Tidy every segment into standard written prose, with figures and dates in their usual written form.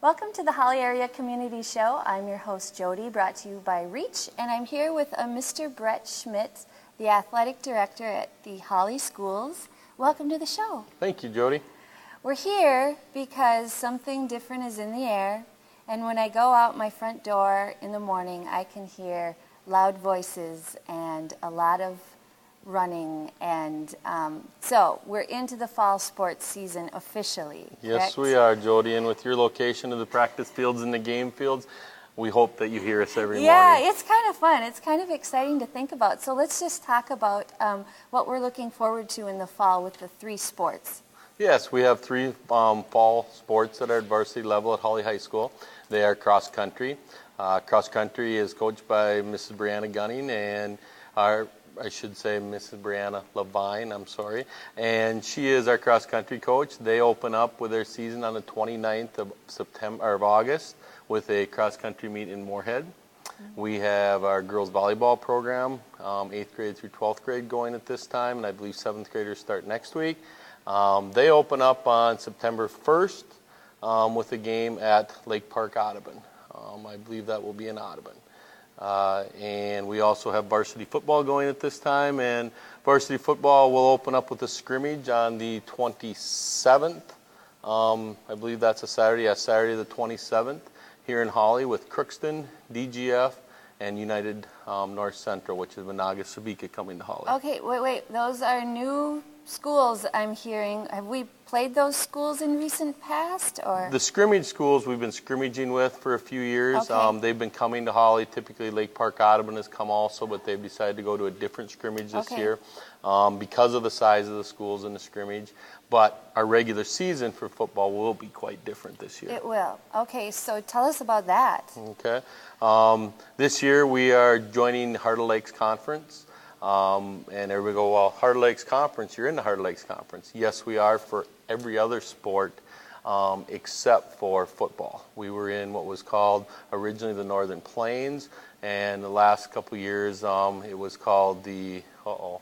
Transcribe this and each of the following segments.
Welcome to the Hawley Area Community Show. I'm your host, Jody, brought to you by Reach, and I'm here with Mr. Brett Schmidt, the athletic director at the Hawley Schools. Welcome to the show. Thank you, Jody. We're here because something different is in the air, and when I go out my front door in the morning, I can hear loud voices and a lot of running, and so we're into the fall sports season officially, correct? Yes, we are, Jody, and with your location of the practice fields and the game fields, we hope that you hear us every morning. Yeah, it's kind of fun. It's kind of exciting to think about. So let's just talk about what we're looking forward to in the fall with the three sports. Yes, we have three fall sports that are at varsity level at Hawley High School. They are cross country. Cross country is coached by Mrs. Brianna Gunning and Mrs. Brianna Levine, and she is our cross-country coach. They open up with their season on the 29th of August with a cross-country meet in Moorhead. Mm-hmm. We have our girls volleyball program, 8th grade through 12th grade going at this time, and I believe 7th graders start next week. They open up on September 1st with a game at Lake Park, Audubon. I believe that will be in Audubon. And we also have varsity football going at this time, and varsity football will open up with a scrimmage on the 27th. I believe that's a Saturday. Yeah, Saturday the 27th here in Hawley with Crookston, DGF, and United North Central, which is Monaga-Sabika coming to Hawley. Okay, wait. Those are new schools I'm hearing. Have we played those schools in recent past, or? The scrimmage schools we've been scrimmaging with for a few years. Okay. They've been coming to Hawley. Typically Lake Park Audubon has come also, but they've decided to go to a different scrimmage this year because of the size of the schools in the scrimmage. But our regular season for football will be quite different this year. It will. Okay, so tell us about that. Okay. This year we are joining Heart of Lakes Conference. And everybody go, well, Heart of Lakes Conference, you're in the Heart of Lakes Conference. Yes, we are for every other sport except for football. We were in what was called originally the Northern Plains, and the last couple years it was called the, no,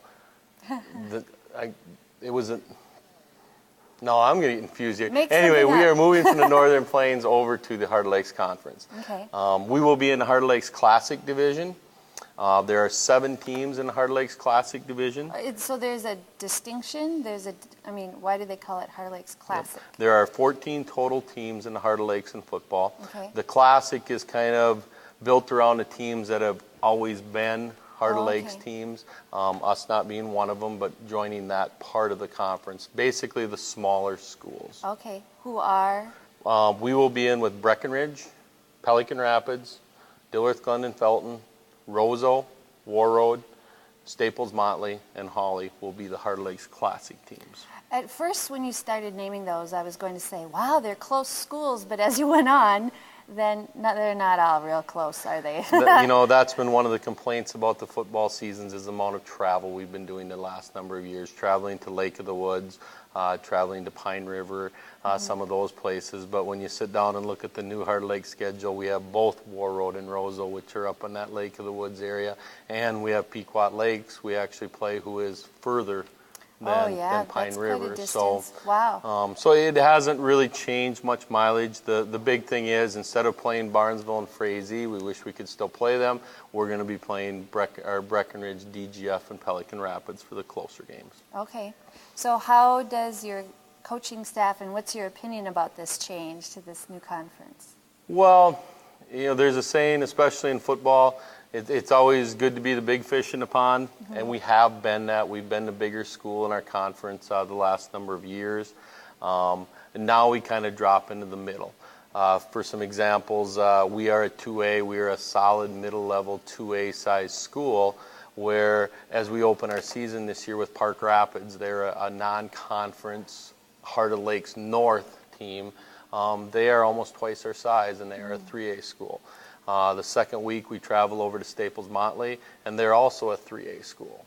I'm going to get confused here. Anyway, we are moving from the Northern Plains over to the Heart of Lakes Conference. Okay. We will be in the Heart of Lakes Classic Division. There are 7 teams in the Heart of Lakes Classic Division. So there's a distinction? Why do they call it Heart of Lakes Classic? Yep. There are 14 total teams in the Heart of Lakes in football. Okay. The Classic is kind of built around the teams that have always been Heart of Lakes teams, us not being one of them, but joining that part of the conference, basically the smaller schools. Okay. Who are? We will be in with Breckenridge, Pelican Rapids, Dilworth, Glendon, Felton, Roseau, Warroad, Staples, Motley, and Hawley will be the Heart of Lakes Classic teams. At first, when you started naming those, I was going to say, wow, they're close schools, but as you went on, then they're not all real close, are they? That's been one of the complaints about the football seasons is the amount of travel we've been doing the last number of years, traveling to Lake of the Woods, traveling to Pine River, some of those places. But when you sit down and look at the new Heart of Lakes schedule, we have both Warroad and Roseau, which are up in that Lake of the Woods area, and we have Pequot Lakes. We actually play who is further than Pine River. Quite a distance. Wow. So it hasn't really changed much mileage. The big thing is, instead of playing Barnesville and Frazee, we wish we could still play them. We're going to be playing Breckenridge, DGF, and Pelican Rapids for the closer games. Okay. So how does your coaching staff, and what's your opinion about this change to this new conference? Well, there's a saying, especially in football, it's always good to be the big fish in the pond, and we have been that. We've been the bigger school in our conference the last number of years, and now we kind of drop into the middle. For some examples, we are a 2A. We are a solid middle-level 2A size school, where as we open our season this year with Park Rapids, they're a non-conference Heart of Lakes North team. They are almost twice our size, and they are a 3A school. The second week we travel over to Staples Motley, and they're also a 3A school.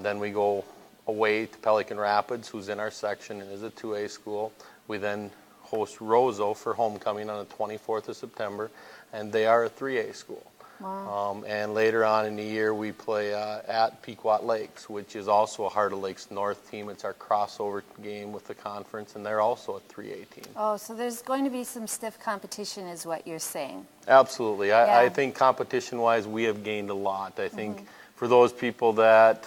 Then we go away to Pelican Rapids, who's in our section and is a 2A school. We then host Roseau for homecoming on the 24th of September, and they are a 3A school. Wow. And later on in the year, we play at Pequot Lakes, which is also a Heart of Lakes North team. It's our crossover game with the conference, and they're also a 3A team. Oh, so there's going to be some stiff competition is what you're saying. Absolutely. Yeah. I think competition-wise, we have gained a lot. I think for those people that,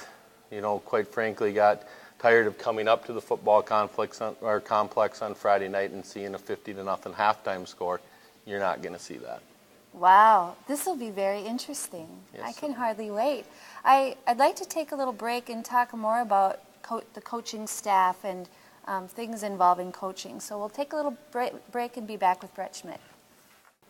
quite frankly, got tired of coming up to the football complex on Friday night and seeing a 50-0 halftime score, you're not going to see that. Wow, this will be very interesting. Yes, I can hardly wait. I'd like to take a little break and talk more about the coaching staff and things involving coaching. So we'll take a little break and be back with Brett Schmidt.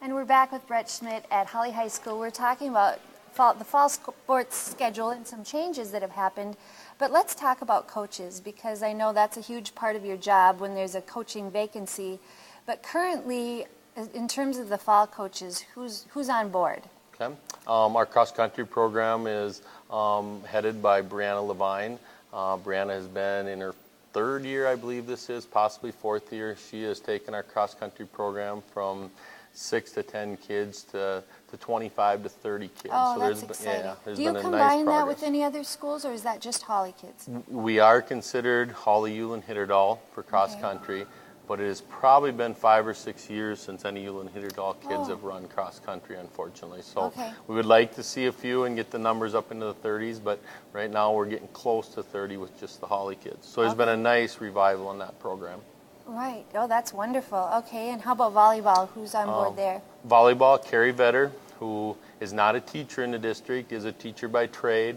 And we're back with Brett Schmidt at Hawley High School. We're talking about the fall sports schedule and some changes that have happened. But let's talk about coaches, because I know that's a huge part of your job when there's a coaching vacancy. But currently, in terms of the fall coaches, who's on board? Okay. Our cross-country program is headed by Brianna Levine. Brianna has been in her third year, I believe this is, possibly fourth year. She has taken our cross-country program from 6 to 10 kids to 25 to 30 kids. Oh, so that's exciting. there's Do you been a combine nice that progress. with any other schools, or is that just Hawley kids? We are considered Hawley, Ulen, Hitterdal for cross-country. But it has probably been 5 or 6 years since any Ulen Hitterdal kids have run cross-country, unfortunately. So we would like to see a few and get the numbers up into the 30s, but right now we're getting close to 30 with just the Hawley kids. So there's been a nice revival in that program. Right. Oh, that's wonderful. Okay, and how about volleyball? Who's on board there? Volleyball, Carrie Vetter, who is not a teacher in the district, is a teacher by trade,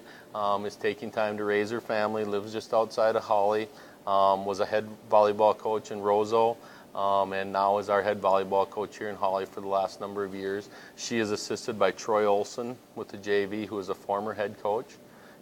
is taking time to raise her family, lives just outside of Hawley. Was a head volleyball coach in Roseau, and now is our head volleyball coach here in Hawley for the last number of years. She is assisted by Troy Olson with the JV, who is a former head coach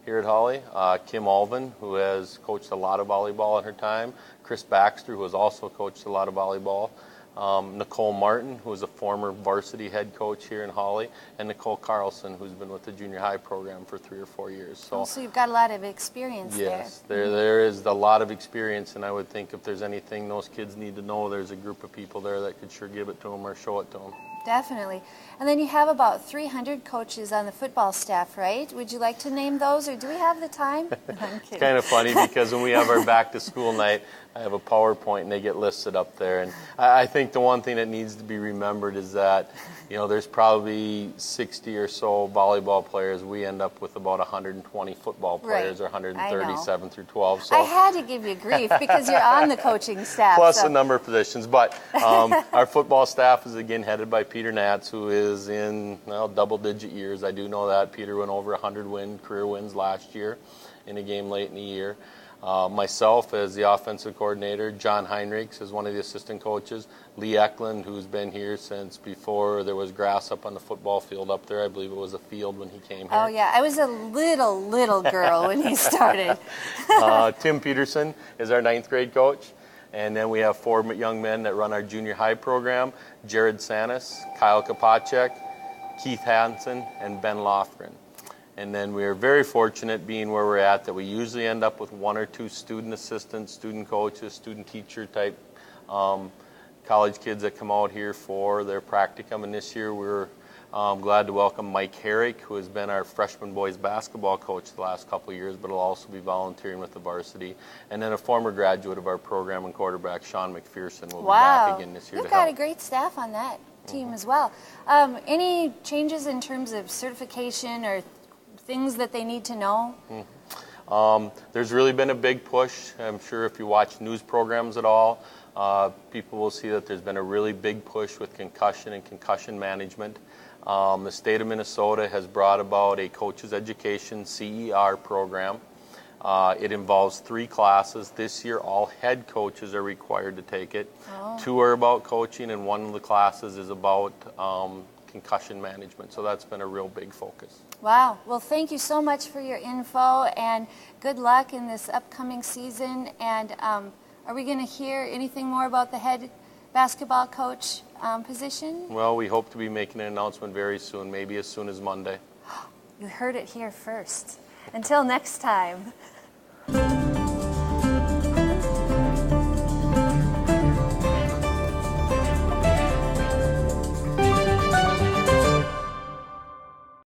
here at Hawley. Kim Alvin, who has coached a lot of volleyball in her time. Chris Baxter, who has also coached a lot of volleyball. Nicole Martin, who is a former varsity head coach here in Hawley, and Nicole Carlson, who's been with the junior high program for 3 or 4 years. So you've got a lot of experience yes, there is a lot of experience, and I would think if there's anything those kids need to know, there's a group of people there that could sure give it to them or show it to them. Definitely. And then you have about 300 coaches on the football staff, right? Would you like to name those, or do we have the time? No, I'm kidding. It's kind of funny because when we have our back-to-school night, I have a PowerPoint, and they get listed up there. And I think the one thing that needs to be remembered is that, there's probably 60 or so volleyball players. We end up with about 120 football players, or 137 through 12. So I had to give you grief because you're on the coaching staff. Plus a number of positions. But our football staff is, again, headed by Peter Natz, who is in double-digit years. I do know that. Peter went over 100 career wins last year in a game late in the year. Myself as the offensive coordinator, John Heinrichs is one of the assistant coaches, Lee Eklund, who's been here since before there was grass up on the football field up there. I believe it was a field when he came here. Oh, yeah. I was a little girl when he started. Tim Peterson is our 9th grade coach. And then we have 4 young men that run our junior high program, Jared Sanis, Kyle Kopacek, Keith Hansen, and Ben Lofgren. And then we are very fortunate, being where we're at, that we usually end up with 1 or 2 student assistants, student coaches, student teacher type college kids that come out here for their practicum. And this year we're glad to welcome Mike Herrick, who has been our freshman boys basketball coach the last couple of years, but will also be volunteering with the varsity. And then a former graduate of our program and quarterback, Sean McPherson, will be back again this year You've to help. got a great staff on that team as well. Any changes in terms of certification or things that they need to know? There's really been a big push. I'm sure if you watch news programs at all, people will see that there's been a really big push with concussion and concussion management. The state of Minnesota has brought about a coach's education CER program. It involves 3 classes. This year, all head coaches are required to take it. 2 are about coaching, and 1 of the classes is about concussion management. So that's been a real big focus. Wow. Well, thank you so much for your info, and good luck in this upcoming season. And are we going to hear anything more about the head basketball coach position? Well, we hope to be making an announcement very soon, maybe as soon as Monday. You heard it here first. Until next time.